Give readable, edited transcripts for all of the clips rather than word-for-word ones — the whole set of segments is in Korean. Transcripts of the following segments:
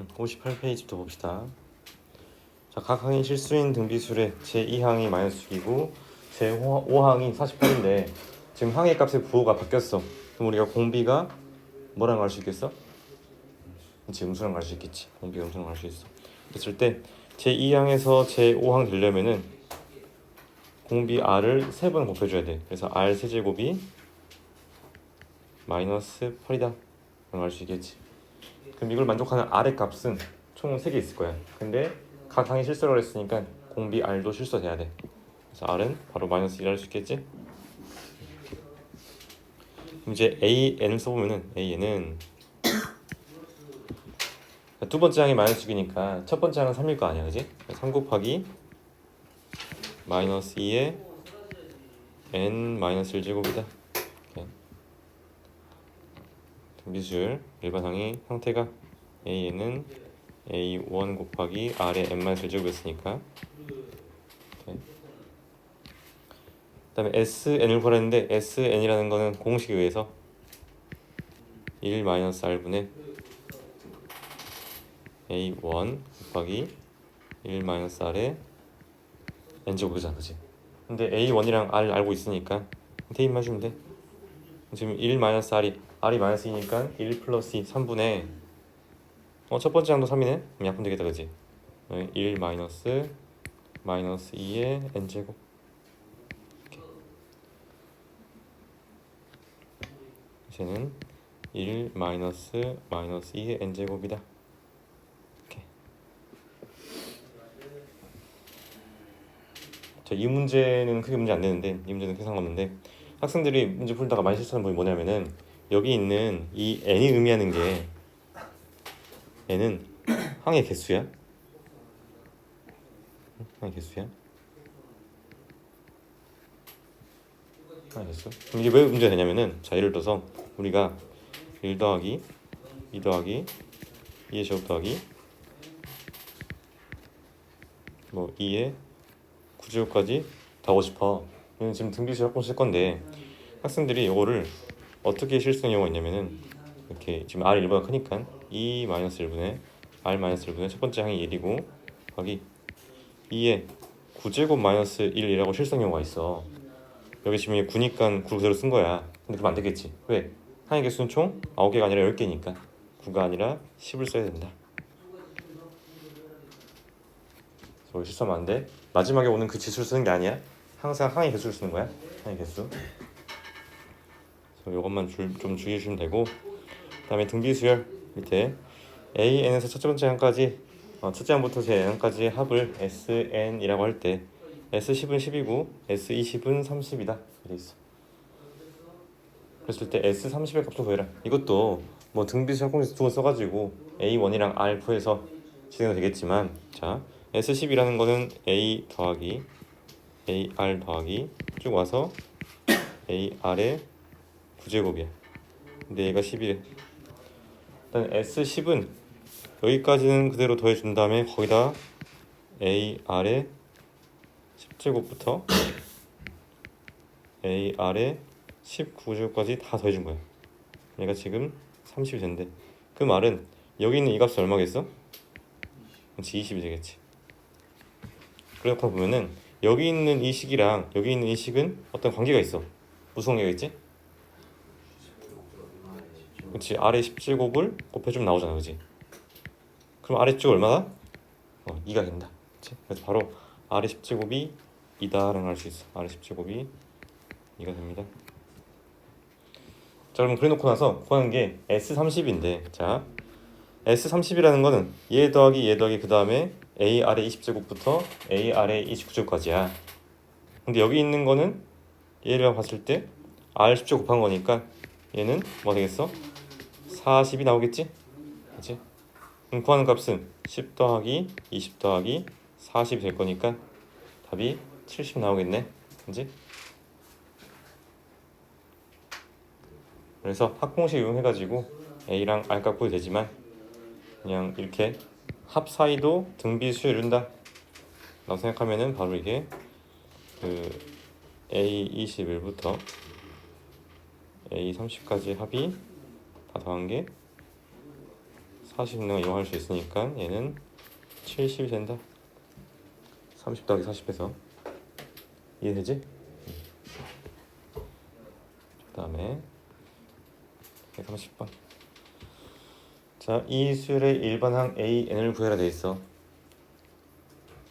58페이지부터 봅시다. 자, 각 항의 실수인 등비술의 제2항이 -6이고 제5항이 48인데 지금 항의 값의 부호가 바뀌었어. 그럼 우리가 공비가 뭐랑 갈 수 있겠어? 그치, 음수랑 갈 수 있겠지. 공비가 음수랑 갈 수 있어. 그랬을 때 제2항에서 제5항 되려면은 공비 r을 3번 곱해줘야 돼. 그래서 r 세제곱이 -8이다 라고 할 수 있겠지. 그럼 이걸 만족하는 r의 값은 총 3개 있을 거야. 근데 각 항이 실수라고 했으니까 공비 r도 실수돼야 돼. 그래서 r은 바로 -1 할 수 있겠지. 그럼 이제 an을 써보면은 an은 두 번째 항이 -6이니까 첫 번째 항은 3일 거 아니야, 그지? 3 곱하기 -2의 n-1제곱이다. 미술 일반항의 형태가 a는 a1 곱하기 r의 n-1제곱이었으니까. 그 다음에 sn을 구하랬는데 sn이라는 거는 공식에 의해서 1-r분의 a1 곱하기 1-r의 n제곱이잖아, 그치? 근데 a1이랑 r 알고 있으니까 대입만 주면 돼. 지금 1-r이 r이 -2니까 1 플러스 2 3분의 첫 번째 항도 3이네? 그럼 약분 되겠다, 그치? 1 마이너스 2의 n제곱. 이제는 1 마이너스 2의 n제곱이다. 이렇게. 자, 이 문제는 크게 문제 안 되는데, 이 문제는 크게 상관없는데 학생들이 문제 풀다가 많이 실수하는 부분이 뭐냐면은 여기 있는 이 n이 의미하는 게 n은 항의 개수야. 항의 개수야. 항의 개수. 그럼 이게 왜 문제가 되냐면은 자, 예를 들어서 우리가 1 더하기 2 더하기 2의 제곱 더하기 2의 9제곱까지 다 하고 싶어. 이건 지금 등비수 학번 쓸 건데 학생들이 이거를 어떻게 실수하는 경우가 있냐면은 이렇게 지금 r 1보다 크니까 2-1분의 r -1분의 첫 번째 항이 1이고 더하기 2의 9제곱 -1이라고 실수하는 경우가 있어. 여기 지금 9니까 9 그대로 쓴 거야. 근데 그럼 안 되겠지. 왜? 항의 개수는 총 9개가 아니라 10개니까 9가 아니라 10을 써야 된다. 그래서 실수하면 안 돼. 마지막에 오는 그 지수를 쓰는 게 아니야. 항상 항의 개수를 쓰는 거야. 항의 개수. 그래서 이것만 좀 주의해 주시면 되고, 그 다음에 등비수열 밑에 a,n에서 첫 번째 항까지 첫째 항부터 제 n까지 합을 sn이라고 할 때 s10은 10이고 s20은 30이다 이래 있어. 그랬을 때 s30의 값도 구해라. 이것도 뭐 등비수 합공에서 두고 써가지고 a1이랑 r 구해서 진행이 되겠지만, 자, s10이라는 거는 a 더하기 ar 더하기 쭉 와서 ar의 9제곱이야. 근데 얘가 10이래. 일단 S10은 여기까지는 그대로 더해준 다음에 거기다 AR의 10제곱부터 AR의 19제곱까지 다 더해준 거야. 얘가 지금 30이 된대. 그 말은 여기 있는 이 값이 얼마겠어? 그렇지, 20이 되겠지. 그렇게 보면은 여기 있는 이 식이랑 여기 있는 이 식은 어떤 관계가 있어. 무슨 관계가 있지? 그렇지, 아래 10제곱을 곱해주면 나오잖아, 그렇지? 그럼 아래쪽 얼마다? 2가 된다. 그치? 그래서 바로 아래 10제곱이 2다라고 할 수 있어. 아래 10제곱이 2가 됩니다. 자, 그럼 그래놓고 나서 구하는 게 S30인데, 자, S30이라는 거는 얘 더하기 그 다음에 A 아래 20제곱부터 A 아래 29제곱까지야. 근데 여기 있는 거는 얘를 봤을 때 R 10제곱 곱한 거니까 얘는 뭐 되겠어? 40이 나오겠지? 그치? 그럼 구하는 값은 10 더하기 20 더하기 40이 될 거니까 답이 70 나오겠네. 그치? 그래서 합공식 이용해가지고 A랑 R 값 구해도 되지만 그냥 이렇게 합 사이도 등비수에 이룬다 라고 생각하면은 바로 이게 그 A21부터 A30까지 합이 다 더한 게 40는 이용할 수 있으니까 얘는 70이 된다. 30 더하기 40해서 이해되지? 그 다음에 130번. 자, 이 수열의 일반항 AN을 구해라 돼 있어.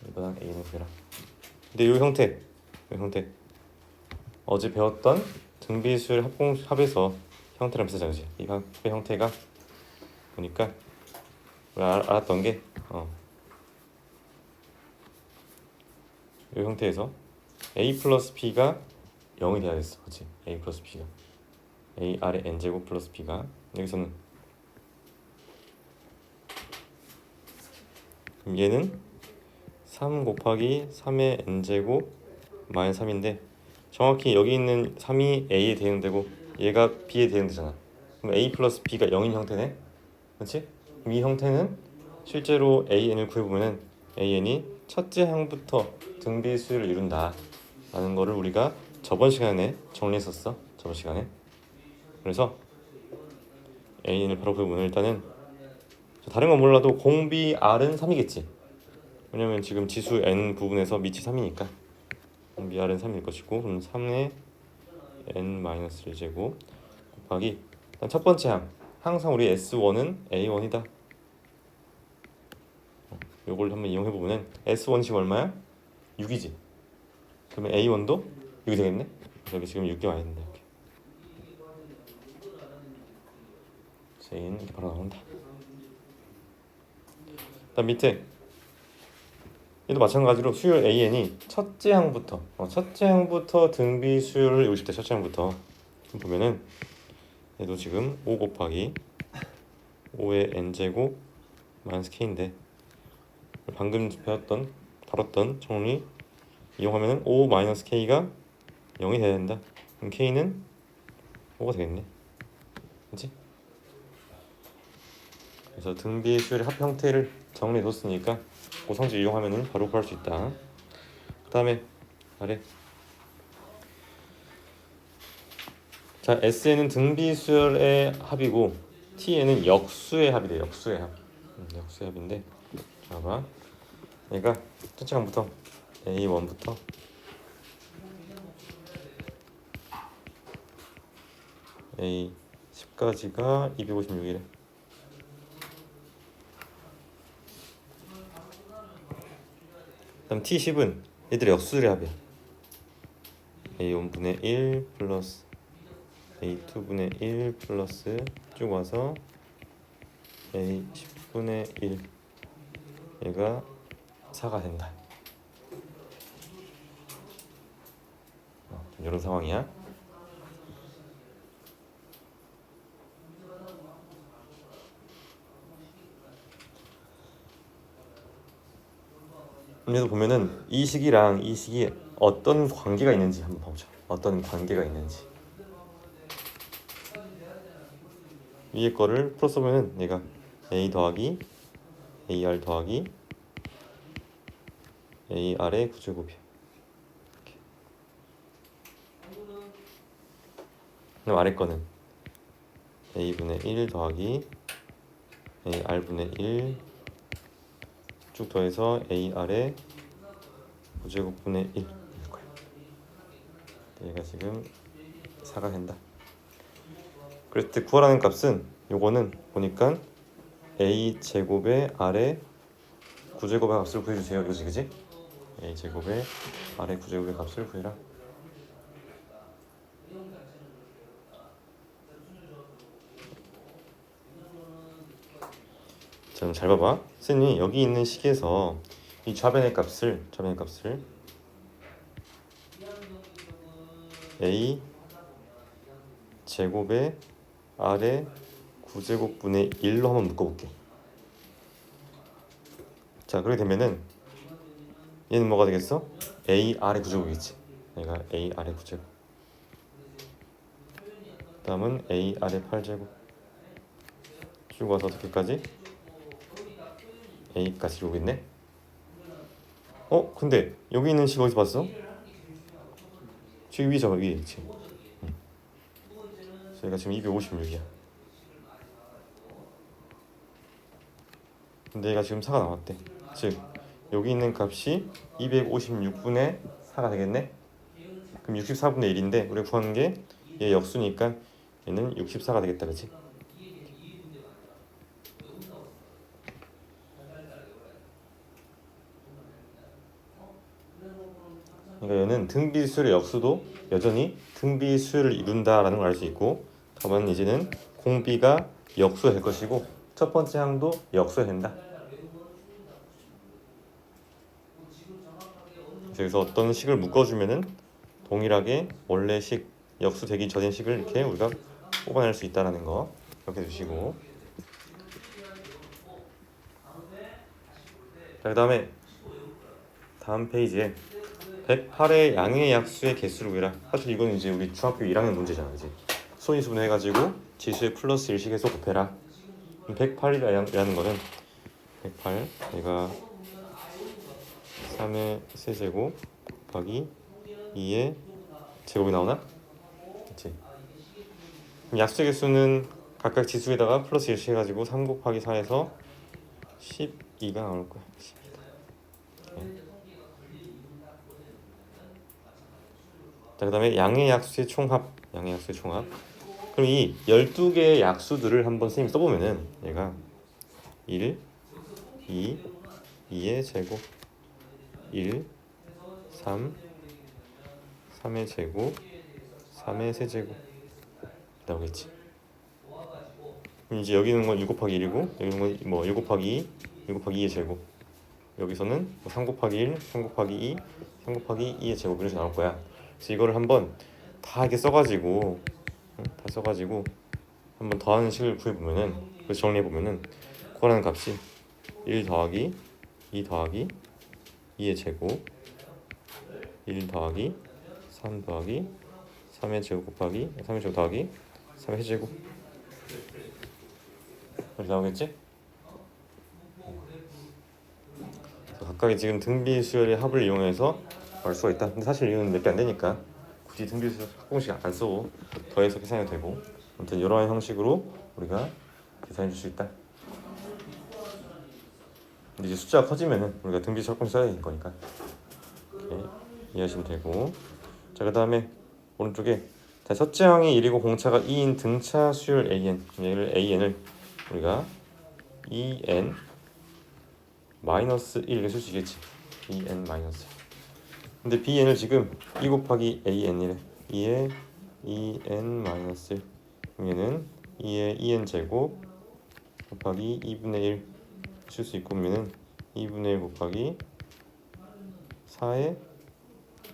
일반항 AN을 구해라. 근데 이 형태 어제 배웠던 등비수열 합에서 형태랑 비슷하죠, 그지? 이 합의 형태가 보니까 우리 알았던 게 이 형태에서 a 플러스 b가 0이 돼야 됐어, 그렇지? a 플러스 b가 a 아래 n 제곱 플러스 b가 여기서는 그럼 얘는 3 곱하기 3의 n 제곱 마이너스 3인데 정확히 여기 있는 3이 a에 대응되고 얘가 b에 대응되잖아. 그럼 a 플러스 b가 0인 형태네, 그렇지? 그럼 이 형태는 실제로 an을 구해보면은 an이 첫째 항부터 등비수열을 이룬다 라는 거를 우리가 저번 시간에 정리했었어. 저번 시간에. 그래서 an을 바로 구해보면 일단은 다른 건 몰라도 공비 r은 3이겠지. 왜냐면 지금 지수 n 부분에서 밑이 3이니까 공비 r은 3일 것이고, 그럼 3의 n-1제곱 곱하기 일단 첫 번째 항, 항상 우리 S1은 A1이다. 요걸 한번 이용해보면 S1이 지금 얼마야? 6이지. 그러면 A1도 6이 되겠네? 여기 지금 6이 와야 된다. 이렇게. J는 이렇게 바로 나온다. 그다음 밑에 얘도 마찬가지로 수열 AN이 첫째 항부터 등비 수열을 이루고 싶대. 첫째 항부터 보면은 얘도 지금 5 곱하기 5의 n제곱 마이너스 k인데 방금 다뤘던 정리 이용하면은 5 마이너스 k가 0이 돼야 된다. 그럼 k는 5가 되겠네, 그렇지? 그래서 등비 수열의 합 형태를 정리해뒀으니까 그 성질 이용하면은 바로 구할 수 있다. 그 다음에 아래 자, S에는 등비 수열의 합이고 T에는 역수의 합이래. 역수의 합. 역수의 합인데 자, 봐. 얘가 첫째 항부터 A1부터 A10까지가 256이래. 그다음 T10은 얘들의 역수의 합이야. A1분의 1 플러스 A2분의 1 플러스 쭉 와서 A10분의 1 얘가 4가 된다. 이런 상황이야. 여기서 보면은 이 식이랑 이 식이 어떤 관계가 있는지 한번 봐보자. 어떤 관계가 있는지. 위에 거를 풀어 보면은 얘가 a 더하기 ar 더하기 ar의 9제곱이야. 그럼 아래 거는 a분의 1 더하기 ar분의 1 쭉 더해서 ar의 9제곱분의 1일 거야. 얘가 지금 4가 된다. 그랬을 때 구하라는 값은 요거는 보니까 a 제곱의 ar의 9제곱의 값을 구해주세요. 이거지, 그지? a 제곱의 ar의 9제곱의 값을 구해라. 자, 잘 봐봐. 선생님이 여기 있는 식에서 이 좌변의 값을 a 제곱의 r의 9제곱분의 1로 한번 묶어볼게. 자, 그렇게 되면은 얘는 뭐가 되겠어? a r의 9제곱이겠지. 얘가 a r의 9제곱. 다음은 a r의 8제곱. 쭉 와서 어떻게까지? a까지 오겠네. 근데 여기 있는 식 어디서 봤어? 지금 위에 잡아, 위에 있지. 저희가 지금 256이야. 근데 얘가 지금 4가 나왔대. 즉 여기 있는 값이 256분의 4가 되겠네. 그럼 64분의 1인데 우리가 구하는 게 얘 역수니까 얘는 64가 되겠다, 그치? 그러니까 얘는 등비수열의 역수도 여전히 등비수열을 이룬다라는 걸 알 수 있고, 다만 이제는 공비가 역수가 될 것이고 첫 번째 항도 역수가 된다. 그래서 어떤 식을 묶어주면은 동일하게 원래 식 역수되기 전의 식을 이렇게 우리가 뽑아낼 수 있다라는 거 이렇게 두시고, 자, 그 다음에 다음 페이지에 108의 양의 약수의 개수를 구해라. 사실 이거는 이제 우리 중학교 1학년 문제잖아, 이제 수소인수분 해가지고 지수의 플러스 1씩 해서 곱해라. 108이라는 거는 108 얘가 3의 세제곱 곱하기 2의 제곱이 나오나? 그치? 그럼 약수의 개수는 각각 지수에다가 플러스 1씩 해가지고 3 곱하기 4에서 12가 나올 거야. 12가. 자, 그 다음에 양의 약수의 총합. 그럼 이 12개의 약수들을 한번 선생님이 써보면은 얘가 1, 2, 2의 제곱, 1, 3, 3의 제곱, 3의 세제곱 나오겠지. 그럼 이제 여기 있는 건 6 곱하기 1이고 여기 있는 건 뭐 6 곱하기 2, 6 곱하기 2의 제곱, 여기서는 3 곱하기 1, 3 곱하기 2, 3 곱하기 2의 제곱 이렇게 나올 거야. 그래서 이거를 한번 다 이렇게 써가지고 한번 더하는 식을 구해보면은, 그래서 정리해보면은 구하라는 값이 1 더하기 2 더하기 2의 제곱, 1 더하기 3 더하기 3의 제곱 곱하기 3의 제곱 더하기 3의 세제곱 이렇게 나오겠지? 각각의 지금 등비수열의 합을 이용해서 알 수가 있다. 근데 사실 이건 몇 개 안 되니까 굳이 등비수열 공식 안 쓰고 더해서 계산해도 되고, 아무튼 이러한 형식으로 우리가 계산해 줄 수 있다. 근데 이제 숫자가 커지면은 우리가 등비수열 공식 써야 되는 거니까 이렇게 이해하시면 되고, 자, 그 다음에 오른쪽에 자, 첫째 항이 1이고 공차가 2인 등차 수열 AN, 얘를 AN을 우리가 EN 마이너스 1 이렇게 쓸 수 있겠지. EN 마이너스. 근데 BN을 지금 2 곱하기 AN이래. 2의 EN 마이너스 1. 얘는 2의 EN 제곱 곱하기 2분의 1 쓸 수 있고, 그러면은 2분의 1 곱하기 4의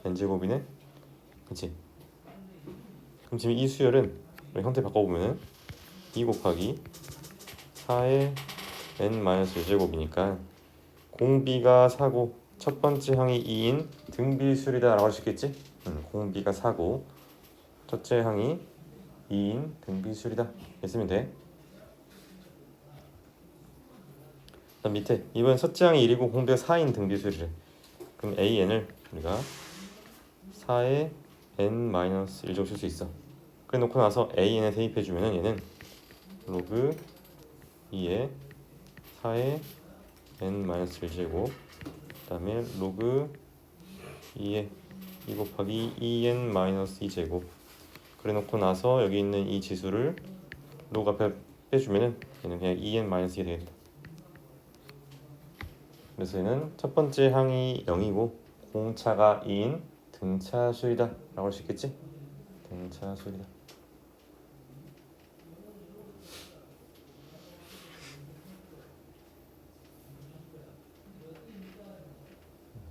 N 제곱이네. 그치? 그럼 지금 이 수열은 형태 바꿔보면은 2 곱하기 4의 N 마이너스 1제곱이니까 공비가 4고 첫 번째 항이 2인 등비수열이다 라고 할 수 있겠지? 공비가 4고 첫째 항이 2인 등비수열이다 했으면 돼. 그다음 밑에 이번 첫째 항이 1이고 공비가 4인 등비수열이래. 그럼 AN을 우리가 4의 N-1제곱 쓸 수 있어. 그래 놓고 나서 AN에 대입해주면은 얘는 로그 2의 4의 N-1제곱 그 다음에 로그 2의 2 곱하기 2N-2제곱 그래 놓고 나서 여기 있는 이 지수를 로그 앞에 빼주면은 얘는 그냥 2N-2가 되겠다. 그래서 얘는 첫 번째 항이 0이고 공차가 2인 등차수열이다 라고 할 수 있겠지? 등차수열이다.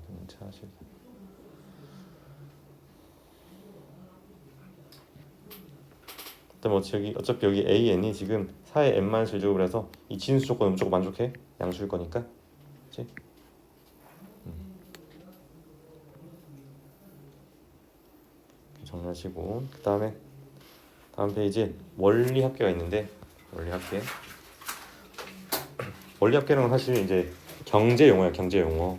등차수열이다. 그다음 어차피 여기 AN이 지금 4의 N-1제곱을 해서 이 진수 조건은 무조건 만족해. 양수일 거니까. 그치? 정리하시고, 그 다음에 다음 페이지에 원리 합계가 있는데, 원리 합계는 사실 이제 경제 용어야. 경제 용어.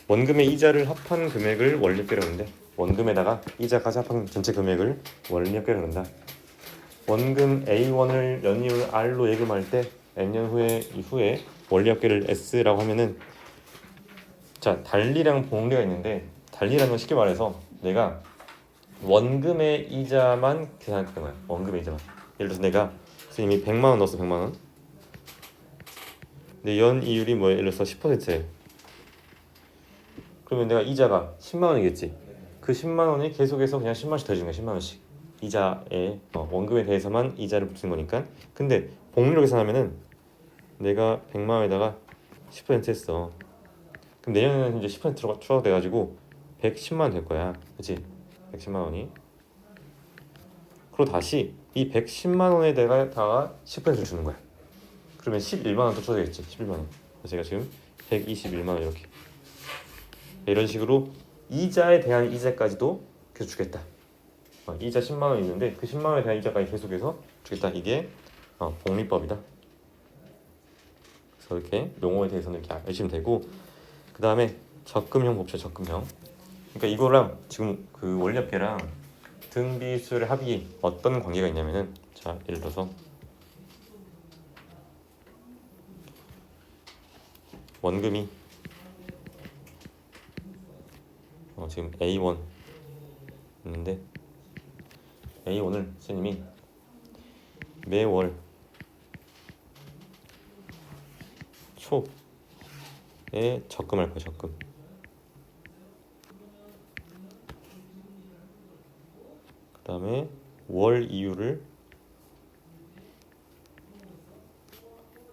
원금의 이자를 합한 금액을 원리 합계라고 하는데, 원금에다가 이자까지 합한 전체 금액을 원리 합계라고 한다. 원금 A1을 연이율 R로 예금할 때 n년 후에 이후에 원리합계를 s라고 하면은 자 달리랑 복리가 있는데 달리라는 건 쉽게 말해서 내가 원금의 이자만 계산할 거야. 원금의 이자만. 예를 들어서 내가 선생님이 100만 원 넣었어. 100만 원. 근데 연 이율이 뭐 예를 들어서 10%에 그러면 내가 이자가 10만 원이겠지. 그 10만 원이 계속해서 그냥 10만 원씩 더해주는 거야. 10만 원씩. 이자에 원금에 대해서만 이자를 붙이는 거니까. 근데 복리로 계산하면은 내가 100만 원에다가 10% 했어. 그럼 내년에는 이제 10%가 추가돼가지고 110만 원 될 거야. 그렇지? 110만 원이. 그리고 다시 이 110만 원에다가 10%를 주는 거야. 그러면 11만 원 더 추가되겠지. 11만 원. 그래서 제가 지금 121만 원 이렇게. 이런 식으로 이자에 대한 이자까지도 계속 주겠다. 이자 10만 원 있는데 그 10만 원에 대한 이자까지 계속해서 주겠다. 이게 복리법이다. 그래서 이렇게 용어에 대해서는 이렇게 아시면 되고, 그 다음에 적금형 봅시다. 적금형. 그러니까 이거랑 지금 그 원리합계랑 등비수열의 합이 어떤 관계가 있냐면은 자 예를 들어서 원금이 지금 A1 있는데 A1을 선생님이 매월 초에 적금할 거야. 적금. 그 다음에 월 이율을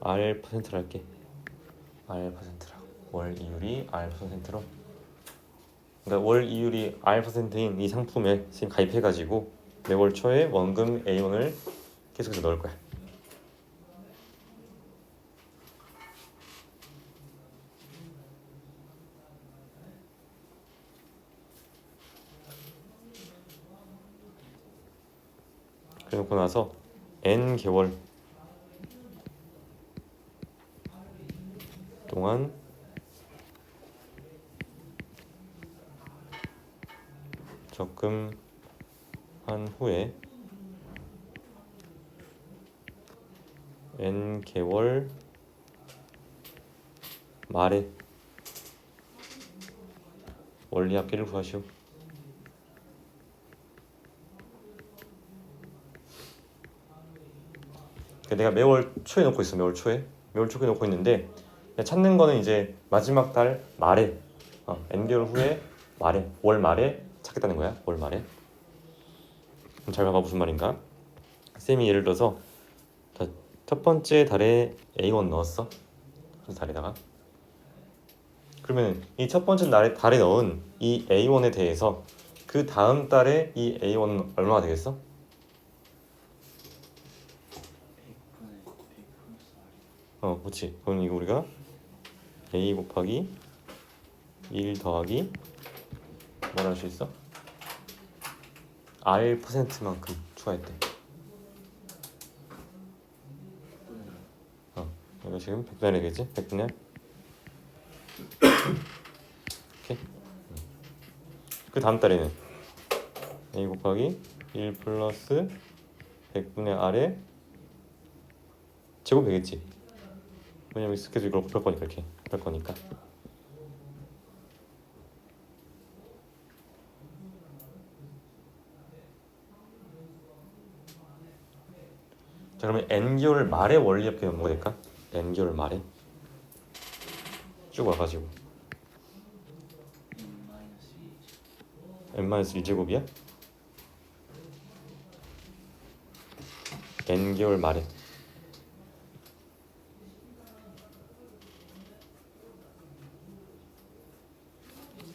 R%로 할게. R%라고. 월 이율이 R%로. 그러니까 월 이율이 R%인 이 상품에 지금 가입해가지고 매월 초에 원금 A1을 계속해서 넣을 거야. 그래놓고 나서 N 개월 동안 적금한 후에 N 개월 말에 원리합계를 구하시오. 내가 매월 초에 놓고 있어. 매월 초에 놓고 있는데 찾는 거는 이제 마지막 달 말에 N 개월 후에 말에 월 말에 찾겠다는 거야. 월 말에. 그럼 잘 봐봐 무슨 말인가. 쌤이 예를 들어서 첫 번째 달에 A1 넣었어. 첫 달에다가. 그러면 이 첫 번째 달에 넣은 이 A1에 대해서 그 다음 달에 이 A1은 얼마가 되겠어? 그렇지. 그럼 이거 우리가 A 곱하기 1 더하기 뭐라 할 수 있어? R%만큼 추가했대. 이거 지금 100분의 1이겠지? 100분의 1. 오케이. 그 다음 달에는 A 곱하기 1 플러스 100분의 R에 제곱 되겠지. 왜냐면 계속 이걸 곱할 거니까 이렇게 곱할 거니까. 자 그러면 N개월 말에 원리합계는 뭐가 될까? N개월 말에 쭉 와가지고 N-1제곱이야? N개월 말에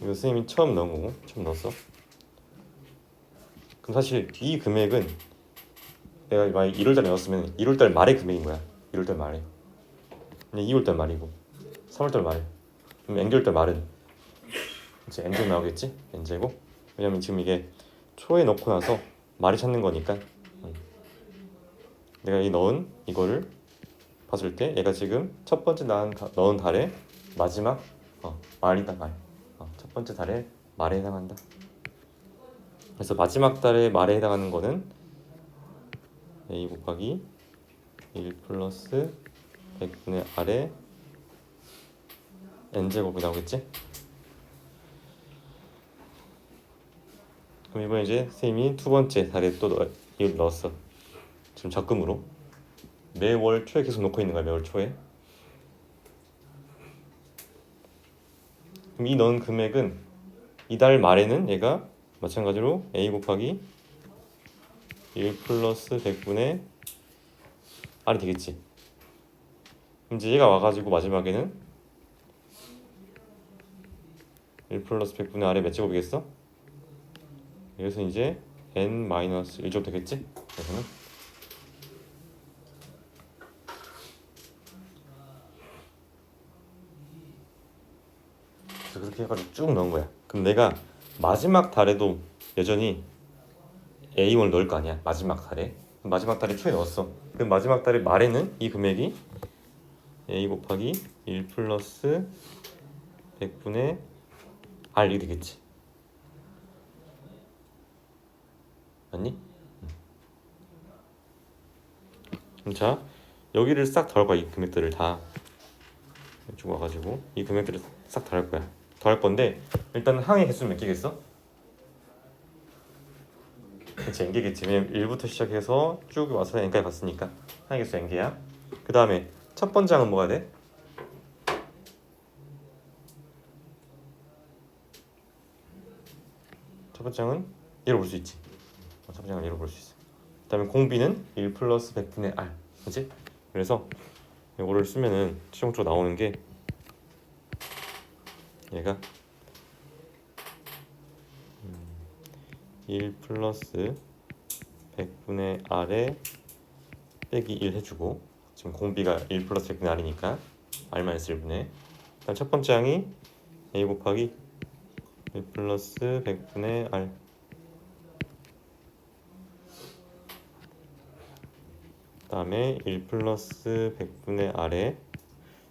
이거 선생님이 처음 넣은 거고 처음 넣었어. 그럼 사실 이 금액은 내가 만약 1월달에 넣었으면 1월달 말의 금액인 거야. 1월달 말에. 그냥 2월달 말이고 3월달 말에. 그럼 N개월달 말은 이제 N제곱 나오겠지? N제곱. 왜냐면 지금 이게 초에 넣고 나서 말이 찾는 거니까. 내가 이 넣은 이거를 봤을 때 얘가 지금 첫 번째 넣은 달에 마지막 말이다 말. 첫 번째 달에 말에 해당한다. 그래서 마지막 달에 말에 해당하는 거는 A 곱하기 1 플러스 100분의 R에 n제곱이 나오겠지? 그럼 이번에 이제 선생님이 두 번째 달에 또 이걸 넣었어. 지금 적금으로 매월 초에 계속 놓고 있는 거야. 매월 초에. 그럼 이 넣은 금액은 이달 말에는 얘가 마찬가지로 a 곱하기 1 플러스 100분의 r이 되겠지. 그럼 이제 얘가 와가지고 마지막에는 1 플러스 100분의 r의 몇 제곱이겠어? 여기서 이제 n-1제곱 되겠지? 그래서는 그래서 그렇게 해가지고 쭉 넣은 거야. 그럼 내가 마지막 달에도 여전히 A1을 넣을 거 아니야. 마지막 달에. 마지막 달에 초에 넣었어. 그럼 마지막 달에 말에는 이 금액이 A 곱하기 1 플러스 100분의 R 이 되겠지. 맞니? 자, 여기를 싹 더할 거야. 이 금액들을 다 주고 와가지고 이 금액들을 싹 더할 거야. 더할 건데 일단 항의 개수는 몇 개겠어? 그치, n개겠지. 왜냐면 1부터 시작해서 쭉 와서 n까지 갔으니까 항의 개수 n개야. 그 다음에 첫 번째 항은 뭐가 돼? 첫 번째 항은 얘로 볼 수 있지. 첫 번째 항은 얘로 볼 수 있어. 그 다음에 공비는 1 플러스 100분의 R. 그치? 그래서 이거를 쓰면은 최종적으로 나오는 게 얘가 1 플러스 100분의 R에 빼기 1 해주고, 지금 공비가 1 플러스 100분의 R이니까 R-1분의, 일단 첫 번째 항이 A 곱하기 1 플러스 100분의 R, 그 다음에 1 플러스 100분의 R에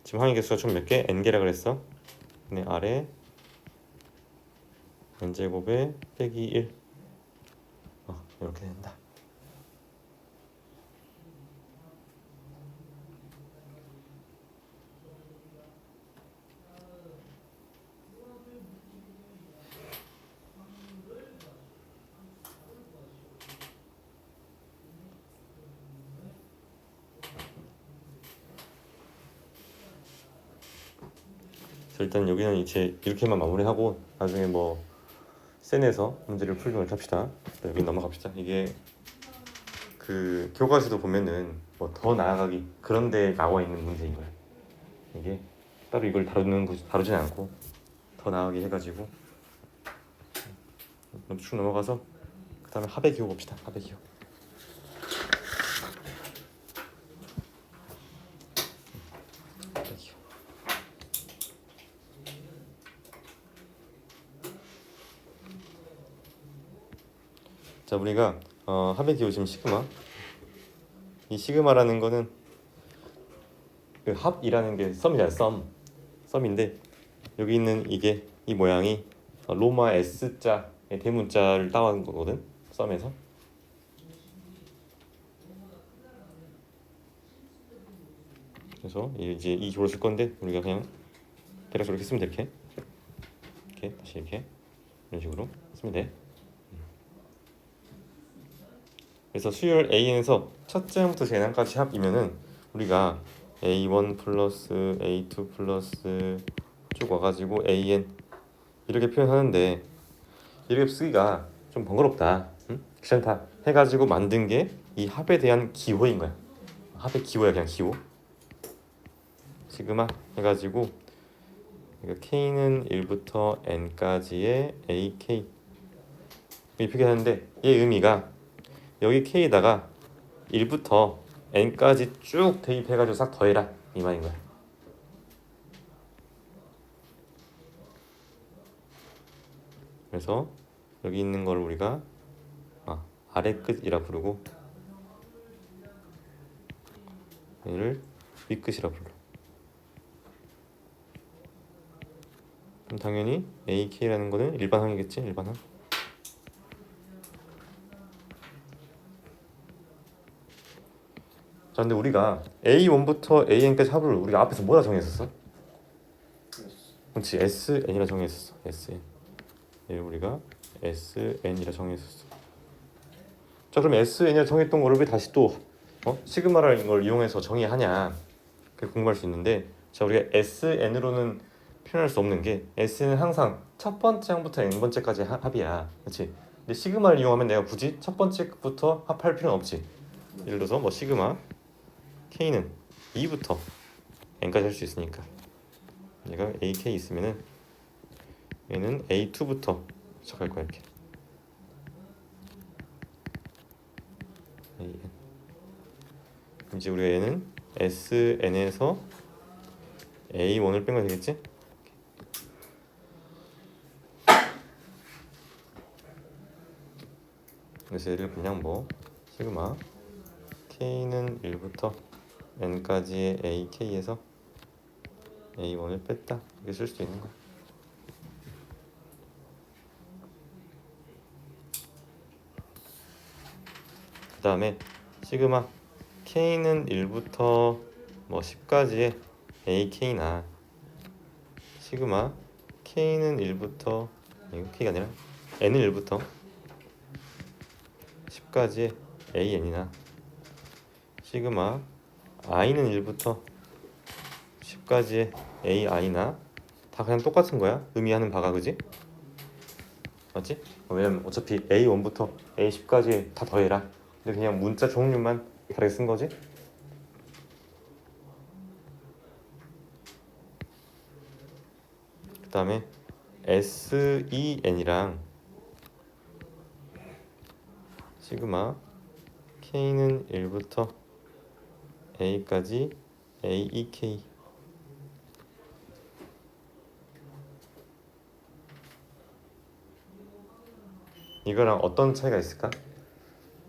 지금 항의 개수가 총 몇 개? n개라 그랬어. 근데 R에 n제곱에 빼기 1, 이렇게 된다. 일단 여기는 이제 이렇게만 마무리하고 나중에 뭐 센에서 문제를 풀면 합시다. 여기 넘어갑시다. 이게 그 교과서도 보면은 뭐 더 나아가기 그런데 나와 있는 문제인 거야. 이게 따로 이걸 다루진 않고 더 나아가게 해가지고 쭉 넘어가서 그 다음에 합의 기호 봅시다. 합의 기호. 자, 우리가 합의 기호 지금 시그마. 이 시그마라는 거는 그 합이라는 게 썸이잖아. 썸인데 여기 있는 이게 이 모양이 로마 S자의 대문자를 따온 거거든. 썸에서. 그래서 이제 이 기호를 쓸 건데 우리가 그냥 대략적으로 이렇게 쓰면 돼. 이렇게 다시 이렇게 이런 식으로 쓰면 돼. 그래서 수열 A에서 첫째 항부터 제항까지 합이면은 우리가 A1 플러스 A2 플러스 쭉 와가지고 AN 이렇게 표현하는데 이렇게 쓰기가 좀 번거롭다. 응? 귀찮다 해가지고 만든 게 이 합에 대한 기호인 거야. 합의 기호야, 그냥 기호. 시그마 해가지고 K는 1부터 N까지의 AK 이 표기하는데 얘 의미가 여기 K에다가 1부터 N까지 쭉 대입해가지고 싹 더해라 이 말인 거야. 그래서 여기 있는 걸 우리가 아래 끝이라 부르고 얘를 위 끝이라 불러. 그럼 당연히 AK라는 거는 일반항이겠지. 일반항. 자, 근데 우리가 A1부터 AN까지 합을 우리가 앞에서 뭐라 정했었어? 그렇지, SN이라 정했었어. SN. 얘 우리가 SN이라 정했었어. 자, 그럼 SN이라 정했던 거를 왜 다시 또 시그마라는 걸 이용해서 정의하냐? 그렇게 궁금할 수 있는데, 자, 우리가 SN으로는 표현할 수 없는 게 S는 항상 첫 번째 항부터 n번째까지 합이야, 그렇지? 근데 시그마를 이용하면 내가 굳이 첫 번째부터 합할 필요는 없지. 예를 들어서 뭐 시그마 K는 2부터 n까지 할 수 있으니까 얘가 AK 있으면은 얘는 A2부터 시작할 거야 이렇게. AN. 이제 우리가 얘는 SN에서 A1을 뺀 거 되겠지? 그래서 얘를 그냥 뭐 시그마 K는 1부터 n까지의 AK에서 A1을 뺐다 이렇게 쓸 수도 있는 거야. 그 다음에 시그마 K는 1부터 뭐 10까지의 AK나 시그마 K는 1부터 이거 K가 아니라 N은 1부터 10까지의 AN이나 시그마 I는 1부터 10까지의 AI나 다 그냥 똑같은 거야. 의미하는 바가, 그지? 맞지? 왜냐면 어차피 A1부터 A10까지 다 더해라. 근데 그냥 문자 종류만 다르게 쓴 거지? 그 다음에 SEN이랑 시그마 K는 1부터 A까지 AEK 이거랑 어떤 차이가 있을까?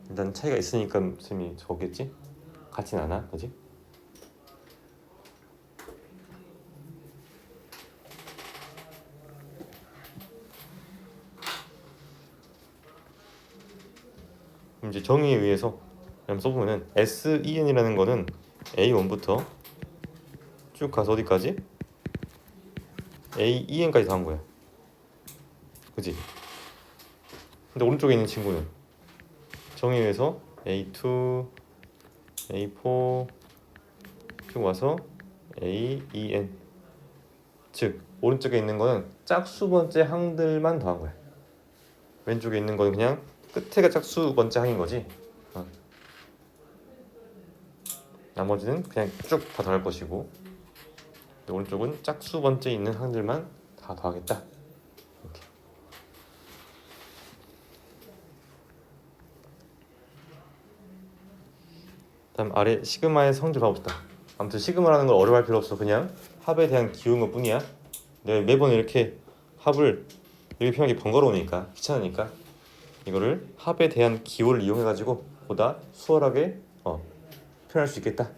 일단 차이가 있으니까 쌤이 적겠지? 같진 않아, 그지? 이제 정의에 의해서 그냥 써보면은 SEN이라는 거는 A1부터 쭉 가서 어디까지? AEN까지 다 한 거야, 그지? 근데 오른쪽에 있는 친구는 정의에 의해서 A2, A4 쭉 와서 AEN, 즉 오른쪽에 있는 거는 짝수 번째 항들만 더한 거야. 왼쪽에 있는 거는 그냥 끝에가 짝수 번째 항인 거지. 나머지는 그냥 쭉 다 더할 것이고, 오른쪽은 짝수 번째 있는 항들만 다 더하겠다. 이렇게. 다음 아래 시그마의 성질 봐봅시다. 아무튼 시그마라는 걸 어려워할 필요 없어. 그냥 합에 대한 기호인 것 뿐이야. 내가 매번 이렇게 합을 이렇게 표현하기 번거로우니까, 귀찮으니까 이거를 합에 대한 기호를 이용해가지고 보다 수월하게 표현할 수 있겠다.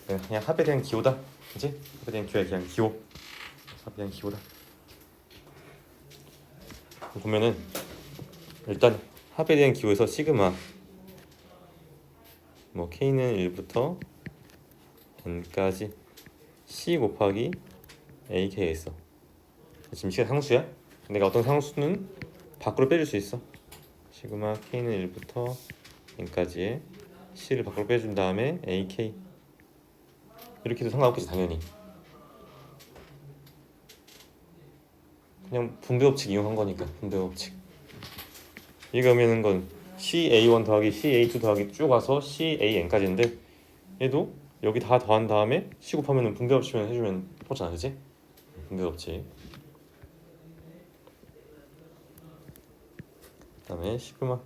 그냥 합에 대한 기호다, 그치? 합에 대한 기호야, 그냥 기호. 합에 대한 기호다. 보면은 일단 합에 대한 기호에서 시그마 뭐 K는 1부터 N까지 C 곱하기 AK가 있어. 지금 C가 상수야? 내가 어떤 상수는 밖으로 빼줄 수 있어. 시그마 K는 1부터 N까지의 C를 밖으로 빼준 다음에 AK 이렇게 해도 상관없겠지 당연히. 그냥 분배 법칙 이용한 거니까. 분배 법칙. 얘가 의미하는 건 CA1 더하기 CA2 더하기 쭉 와서 CAN까지인데 얘도 여기 다 더한 다음에 C 곱하면 분배 법칙만 해주면 똑같잖아, 그치? 분배 법칙. 그 다음에 시그마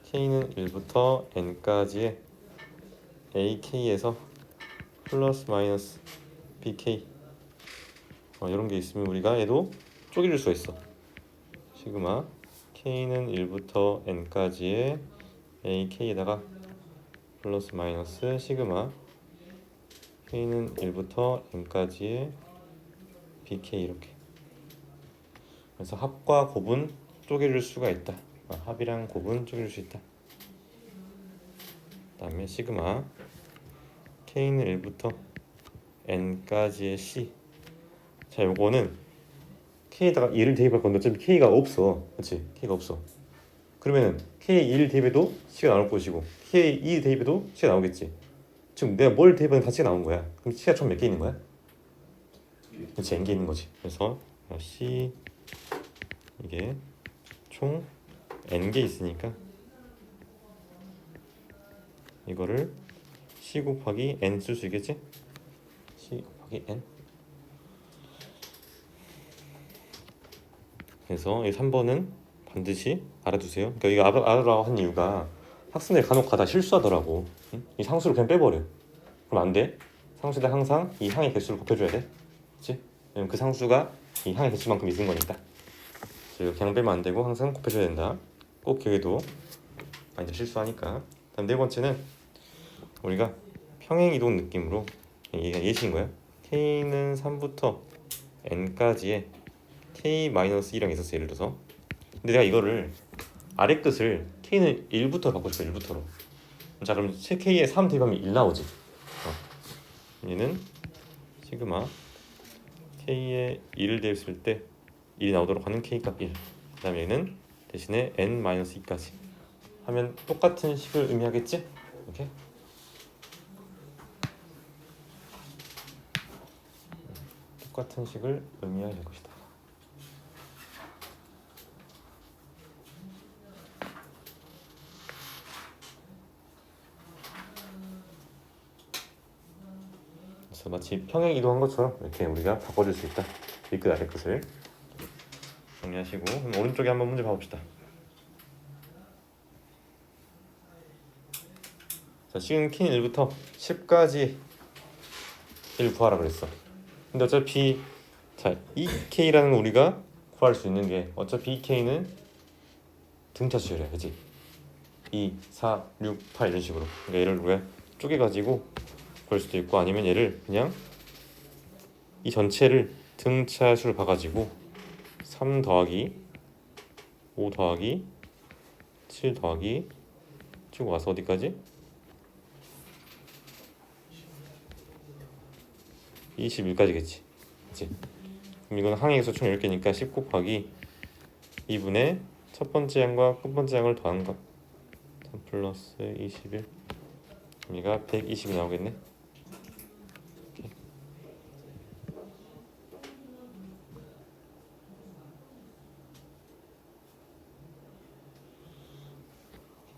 K는 1부터 N까지의 AK에서 플러스 마이너스 BK 이런 게 있으면 우리가 얘도 쪼개줄 수가 있어. 시그마 K는 1부터 N까지의 AK에다가 플러스 마이너스 시그마 K는 1부터 N까지의 BK 이렇게. 그래서 합과 곱은 쪼개줄 수가 있다. 합이랑 곱은 쪼개줄 수 있다. 그 다음에 시그마 K는 1부터 N까지의 C. 자, 요거는 K에다가 2를 대입할 건데 어차피 K가 없어. 그렇지? K가 없어. 그러면은 K1 대입해도 C가 나올 것이고 K2 대입해도 C가 나오겠지. 지금 내가 뭘 대입하든 다 C가 나온 거야. 그럼 C가 총 몇 개 있는 거야? 그렇지, N개 있는 거지. 그래서 C 이게 총 N개 있으니까 이거를 C 곱하기 N 쓸 수 있겠지? C 곱하기 N. 그래서 이 3번은 반드시 알아두세요. 그러니까 이거 알아라고 한 이유가 학생들이 간혹 가다 실수하더라고. 응? 이 상수를 그냥 빼버려. 그럼 안 돼. 상수들 항상 이 항의 개수를 곱해줘야 돼. 그렇지? 왜냐면 그 상수가 이 항의 개수만큼 있는 거니까. 그래서 그냥 빼면 안 되고 항상 곱해줘야 된다. 꼭 기억해도 많이 실수하니까. 다음 네 번째는 우리가 평행 이동 느낌으로 얘가 예시인 거야. K는 3부터 N까지의 K-1랑 있었어, 예를 들어서. 근데 내가 이거를 아래 끝을 K는 1부터로 바꾸고 싶어. 1부터로. 자, 그럼 K에 3 대입하면 1 나오지. 얘는 시그마 K에 1을 대입했을 때 1이 나오도록 하는 K값 1. 그 다음에 얘는 대신에 N-2까지 하면 똑같은 식을 의미하겠지? 이렇게. 똑같은 식을 의미할 것이다. 그래서 마치 평행 이동한 것처럼 이렇게 우리가 바꿔줄 수 있다. 윗끝 아래 끝을 정리하시고, 그럼 오른쪽에 한번 문제 봐봅시다. 자, 지금 K는 1부터 10까지 1 구하라 그랬어. 근데 어차피 자, 이 K라는 거 우리가 구할 수 있는 게 어차피 이 K는 등차 수열이야, 그치? 2, 4, 6, 8 이런 식으로. 그러니까 얘를 우리가 쪼개가지고 구할 수도 있고, 아니면 얘를 그냥 이 전체를 등차 수를 봐가지고 3 더하기 5 더하기 7 더하기 쭉 와서 어디까지? 21까지겠지. 그치? 그럼 이건 항의 개수 총 10개니까 10 곱하기 2분의 첫 번째 양과 끝 번째 양을 더한 것. 3 플러스 21. 얘가 120이 나오겠네.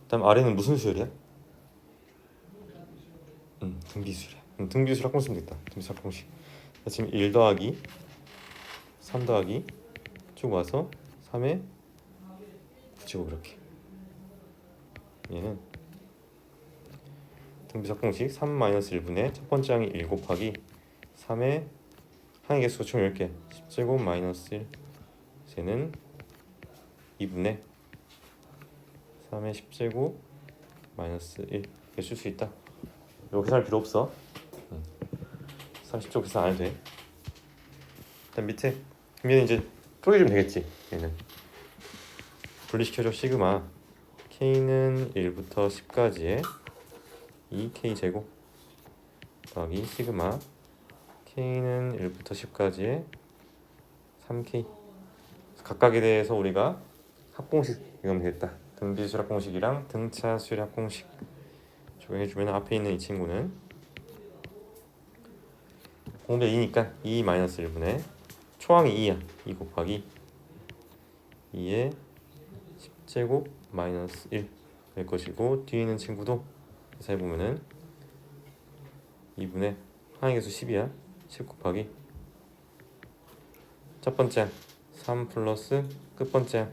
다음 아래는 무슨 수열이야? 등비수열이야. 등비수열 합공식 되겠다. 등비수열 합공식. 지금 1 더하기 3 더하기 쭉 와서 3에 붙이고 그렇게. 얘는 등비수열 합공식 3-1분의 첫 번째 항이 1 곱하기 3의 항의 개수가 총 10개 10제곱 마이너스 1. 쟤는 2분의 3의 10제곱 마이너스 1 이렇게 쓸 수 있다. 이거 계산할 필요 없어. 30쪽 계산 안 해도 돼. 일단 밑에 얘는 이제 쪼개주면 되겠지. 얘는 분리시켜줘. 시그마 K는 1부터 10까지의 2K 제곱 더하기 시그마 K는 1부터 10까지의 3K. 각각에 대해서 우리가 합공식 이거면 되겠다. 등비수열 합공식이랑 등차 수열 합공식 적용해주면 앞에 있는 이 친구는 공배 2니까 2 마이너스 1분의 초항이 2야. 2 곱하기 2의 10제곱 마이너스 1 될 것이고, 뒤에 있는 친구도 계산해보면은 2분의 항의 개수 10이야. 10 곱하기 첫 번째 항 3 플러스 끝 번째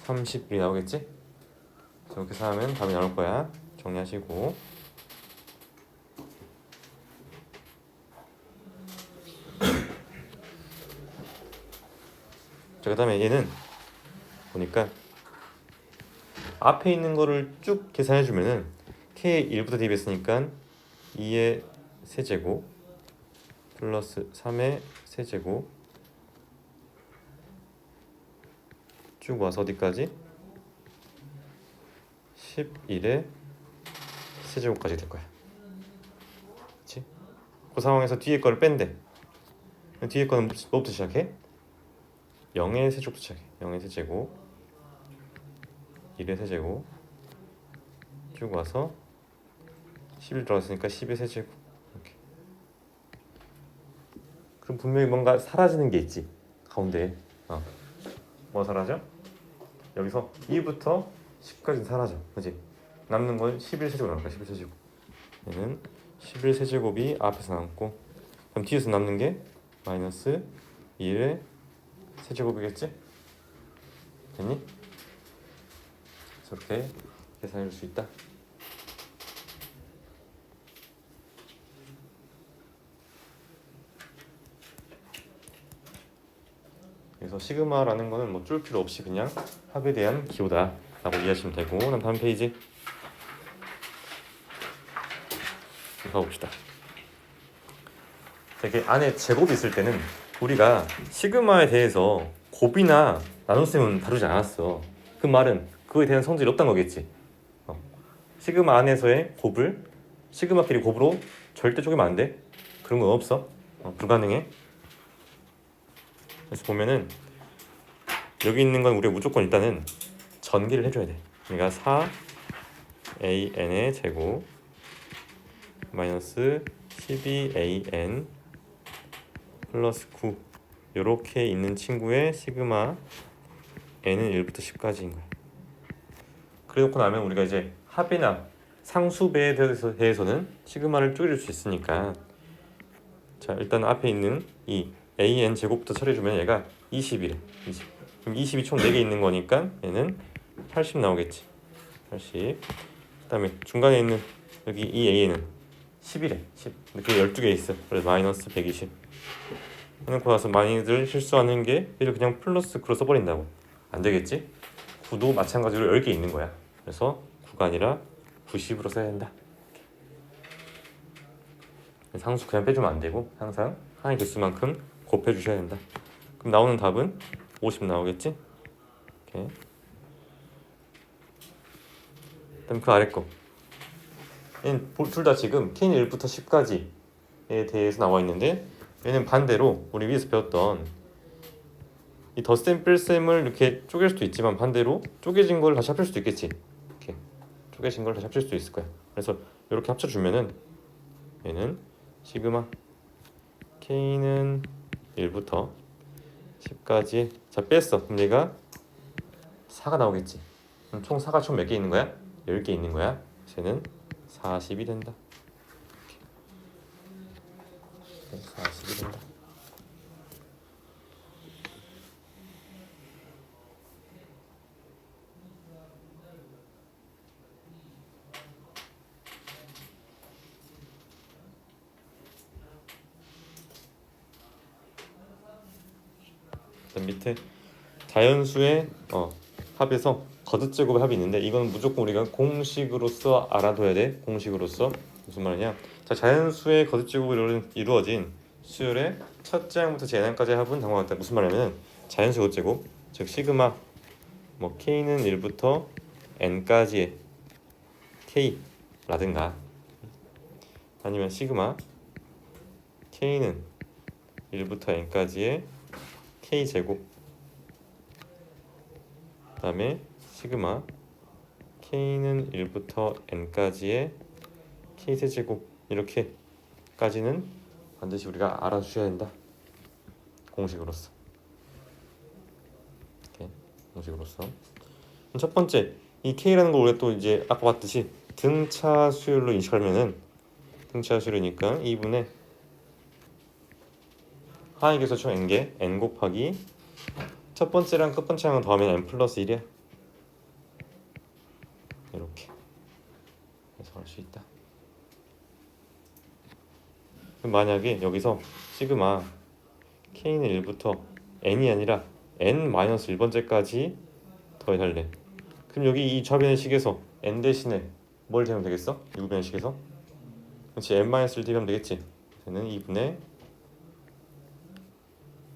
항 30이 나오겠지? 저렇게 계산하면 답이 나올 거야. 정리하시고, 자, 그 다음에 얘는 보니까 앞에 있는 거를 쭉 계산해주면은 K 1부터 대입했으니까 2의 세제곱 플러스 3의 세제곱 쭉 와서 어디까지? 11의 세제곱까지 될 거야. 그렇지? 그 상황에서 뒤에 거를 뺀대. 뒤에 거는 뭐부터 시작해? 0의 세제곱부터 시작해. 0의 세제곱 1의 세제곱 쭉 와서 10일 들어갔으니까 10의 세제곱 이렇게. 그럼 분명히 뭔가 사라지는 게 있지 가운데에. 뭐 사라져? 여기서 2부터 10까지는 사라져. 그지? 남는 건 11 세제곱 남을까? 11 세제곱. 얘는 11 세제곱이 앞에서 남고, 그럼 뒤에서 남는 게 마이너스 1의 세제곱이겠지? 됐니? 저렇게 계산해 줄 수 있다. 그래서 시그마라는 거는 뭐 줄 필요 없이 그냥 합에 대한 기호다 라고 이해하시면 되고, 그럼 다음 페이지 가봅시다. 이렇게 안에 제곱이 있을 때는 우리가 시그마에 대해서 곱이나 나눗셈은 다루지 않았어. 그 말은 그거에 대한 성질이 없다는 거겠지. 시그마 안에서의 곱을 시그마끼리 곱으로 절대 쪼개면 안 돼. 그런 건 없어. 불가능해. 그래서 보면은 여기 있는 건 우리가 무조건 일단은 전기를 해줘야 돼. 그러니까 4an의 제곱 마이너스 12an 플러스 9 이렇게 있는 친구의 시그마 n은 1부터 10까지인 거야. 그래놓고 나면 우리가 이제 합이나 상수배에 대해서는 시그마를 줄일 수 있으니까, 자 일단 앞에 있는 이 an 제곱부터 처리해주면 얘가 20이래. 20. 그럼 20이 총 4개 있는 거니까 얘는 80 나오겠지. 80. 그 다음에 중간에 있는 여기 이 a는 10이래. 10. 이렇게 12개 있어. 그래서 마이너스 120. 해놓고 나서 많이들 실수하는 게 얘를 그냥 플러스 9로 써버린다고. 안 되겠지? 9도 마찬가지로 10개 있는 거야. 그래서 9가 아니라 90으로 써야 된다. 상수 그냥 빼주면 안 되고 항상 하나의 개수만큼 곱해 주셔야 된다. 그럼 나오는 답은 50 나오겠지? 이렇게. 그다음 그 아래 거. 둘 다 지금 K는 1부터 10까지에 대해서 나와 있는데, 얘는 반대로 우리 위에서 배웠던 이 덧셈 뺄셈을 이렇게 쪼갤 수도 있지만 반대로 쪼개진 걸 다시 합칠 수도 있겠지. 이렇게 쪼개진 걸 다시 합칠 수도 있을 거야. 그래서 이렇게 합쳐주면은 얘는 시그마 K는 1부터 10까지 자 뺐어. 그럼 얘가 4가 나오겠지. 그럼 총 4가 총 몇 개 있는 거야? 10개 있는 거야. 쟤는 40이 된다. 40이 된다. 밑에 자연수의 합에서 거듭제곱의 합이 있는데, 이건 무조건 우리가 공식으로서 알아둬야 돼. 공식으로서 무슨 말이냐? 자, 자연수의 거듭제곱으로 이루어진 수열의 첫째 항부터 제항까지의 합은 다음과 같다. 무슨 말이냐면 자연수 거듭제곱, 즉 시그마 뭐 k는 1부터 n까지의 k라든가, 아니면 시그마 k는 1부터 n까지의 k제곱, 그 다음에 시그마 k는 1부터 n까지의 k세제곱, 이렇게까지는 반드시 우리가 알아주셔야 된다. 공식으로서. 이렇게 공식으로서. 첫 번째, 이 k라는 걸 우리가 또 이제 아까 봤듯이 등차 수열로 인식하면은, 등차 수열이니까 2분의 하나의 개수 총 n개, n 곱하기 첫 번째랑 끝 번째랑 더하면 n 플러스 1이야. 이렇게 해석할 수 있다. 그럼 만약에 여기서 시그마 k는 1부터 n이 아니라 n-1번째까지 더해달래. 그럼 여기 이 좌변의식에서 n 대신에 뭘 대면 되겠어? 우변의식에서? 그렇지, n-1을 대면 되겠지. 얘는 2분의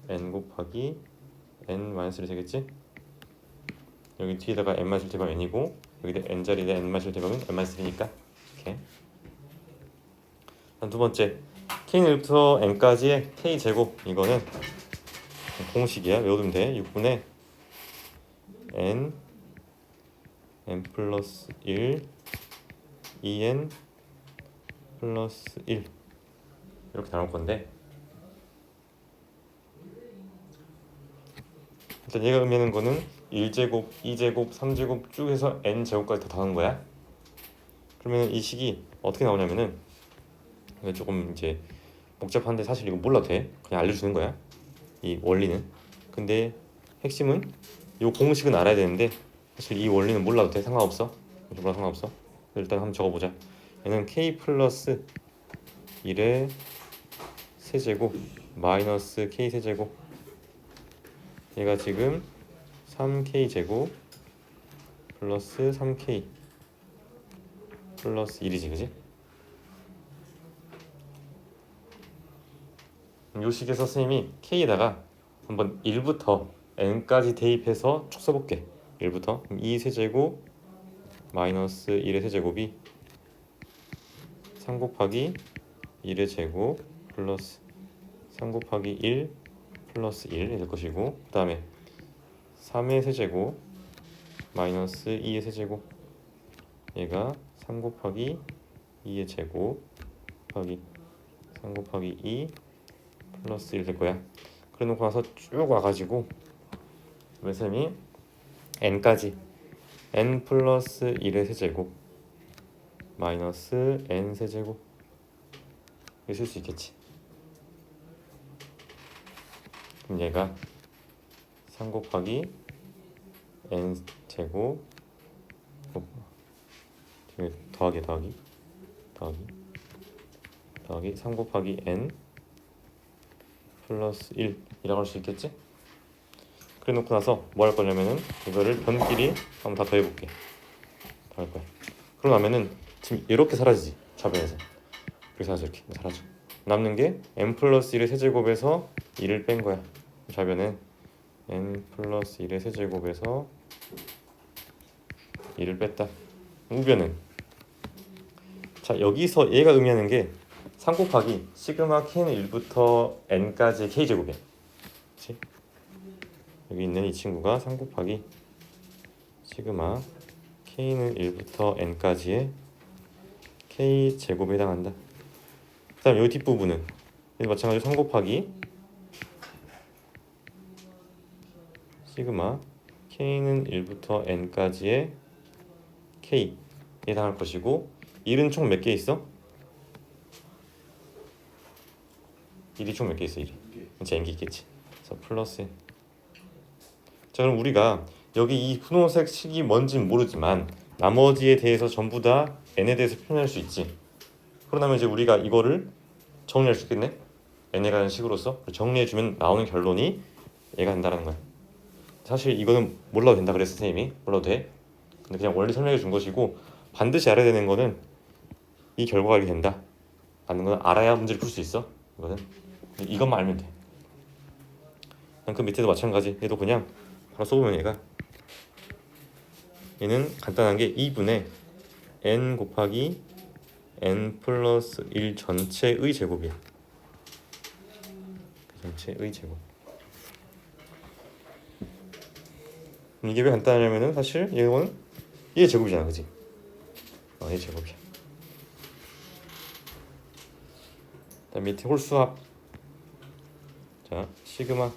n 곱하기 n-1이 되겠지? 여기 뒤에다가 n-1을 대면 n이고, 여기다 n자리에 n-1을 대면 n-1이니까 이렇게. 두 번째, K는 1부터 N까지의 K제곱, 이거는 공식이야. 외워두면 돼. 6분의 N 플러스 1 2N 플러스 1 이렇게 나올 건데, 일단 얘가 의미하는 거는 1제곱, 2제곱, 3제곱 쭉 해서 N제곱까지 다 더한 거야. 그러면 이 식이 어떻게 나오냐면은, 이거 조금 이제 복잡한데 사실 이거 몰라도 돼. 그냥 알려주는 거야, 이 원리는. 근데 핵심은 이 공식은 알아야 되는데, 사실 이 원리는 몰라도 돼. 상관없어. 몰라 상관없어. 일단 한번 적어보자. 얘는 K 플러스 1의 세제곱 마이너스 K 세제곱, 얘가 지금 3K 제곱 플러스 3K 플러스 1이지, 그지? 요 식에서 선생님이 K에다가 한번 1부터 N까지 대입해서 쭉 써볼게. 1부터 2 세제곱 마이너스 1의 세제곱이 3 곱하기 1의 제곱 플러스 3 곱하기 1 플러스 1이 될 것이고, 그 다음에 3의 세제곱 마이너스 2의 세제곱, 얘가 3 곱하기 2의 제곱 곱하기 3 곱하기 2 플러스 1 될 거야. 그래 놓고 나서 쭉 와가지고 선생님이 n까지 n 플러스 1의 세제곱 마이너스 n 세제곱 이렇게 쓸 수 있겠지. 그럼 얘가 3 곱하기 n 제곱 더하기 3 곱하기 n 플러스 1이라고 할 수 있겠지? 그래 놓고 나서 뭐 할 거냐면은 이거를 변끼리 한번 다 더해볼게. 더할 거야. 그러고 나면은 지금 이렇게 사라지지, 좌변에서. 이렇게 사라져, 이렇게 사라져. 남는 게 n 플러스 1의 세제곱에서 1을 뺀 거야. 좌변은 n 플러스 1의 세제곱에서 1을 뺐다. 우변은, 자 여기서 얘가 의미하는 게 3 곱하기 시그마 k는 1부터 n까지의 k제곱이야. 그치? 여기 있는 이 친구가 3 곱하기 시그마 k는 1부터 n까지의 k제곱에 해당한다. 그 다음 이 뒷부분은 마찬가지로 3 곱하기 시그마 k는 1부터 n까지의 k에 해당할 것이고, 1은 총 몇 개 있어? 1이 총 몇 개 있어? 1이 이제 n개 있겠지. 그래서 플러스 n. 자 그럼 우리가 여기 이 분홍색 식이 뭔지는 모르지만 나머지에 대해서 전부 다 n에 대해서 표현할 수 있지. 그러면 이제 우리가 이거를 정리할 수 있겠네. n에 관한 식으로서 정리해주면 나오는 결론이 얘가 된다는 거야. 사실 이거는 몰라도 된다 그랬어 선생님이. 몰라도 돼. 근데 그냥 원리 설명해 준 것이고, 반드시 알아야 되는 거는 이 결과가 이렇게 된다 라는 건 알아야 문제를 풀 수 있어. 이거는 이것만 알면 돼. 그 밑에도 마찬가지. 얘도 그냥 바로 써보면 얘는 간단한 게 2분의 n 곱하기 n 플러스 1 전체의 제곱이야. 전체의 제곱. 이게 왜 간단하냐면은 사실 이거는 얘 제곱이잖아, 그지? 얘 제곱이야. 그다음 밑에 홀수합. 자 시그마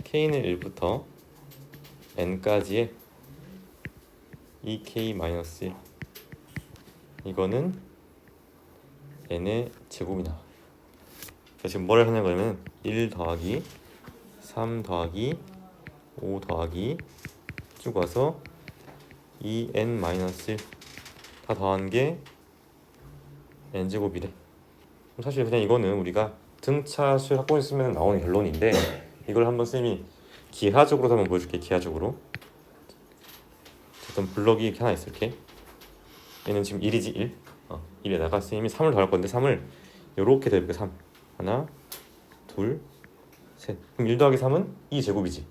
k는 1부터 n까지의 2k-1, 이거는 n의 제곱이 나와. 지금 뭘 하냐면 1 더하기 3 더하기 5 더하기 쭉 와서 2n-1 다 더한 게 n제곱이래. 사실 그냥 이거는 우리가 등차수를 갖고 있으면 나오는 결론인데, 이걸 한번 쌤이 기하적으로 한번 보여줄게. 기하적으로 어떤 블럭이 이렇게 하나 있을게. 얘는 지금 1이지 1. 1에다가 쌤이 3을 더할 건데 3을 이렇게 대볼게. 3 하나 둘 셋. 그럼 1 더하기 3은 2제곱이지.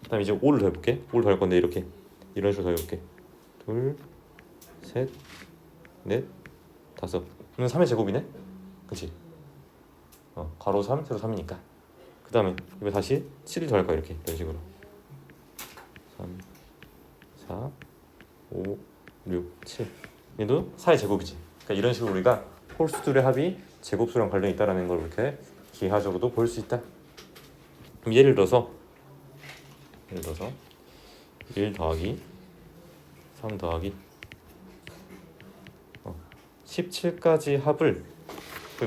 그 다음에 이제 5를 더해볼게. 5를 더할 건데 이렇게 이런 식으로 더해볼게. 둘 셋 넷 다섯. 그럼 3의 제곱이네. 그치? 괄호 3, 세로 3이니까. 그 다음에 이거 다시 7을 더할 거야. 이렇게 이런 식으로 3, 4, 5, 6, 7. 얘도 4의 제곱이지. 그러니까 이런 식으로 우리가 홀수들의 합이 제곱수랑 관련이 있다는 걸 이렇게 기하적으로도 볼 수 있다. 그럼 예를 들어서 1 더하기 3 더하기 17까지 합을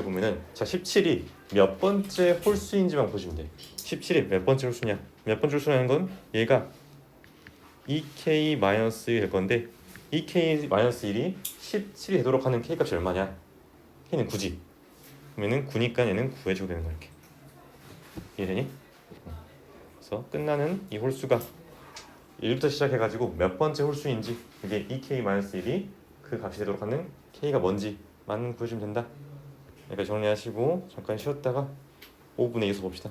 보면은 자 17이 몇 번째 홀수인지만 보시면 돼. 17이 몇 번째 홀수냐? 몇 번째 홀수라는 건 얘가 2k-1이 될 건데 2k-1이 17이 되도록 하는 k 값이 얼마냐? k는 9지. 그러면은 9니까 얘는 9의 제곱 되는 거야. 이렇게. 이해되니? 그래서 끝나는 이 홀수가 1부터 시작해가지고 몇 번째 홀수인지 이게 2k-1이 그 값이 되도록 하는 k가 뭔지만 구해주면 된다. 여기까지 정리하시고 잠깐 쉬었다가 5분의 2에서 봅시다.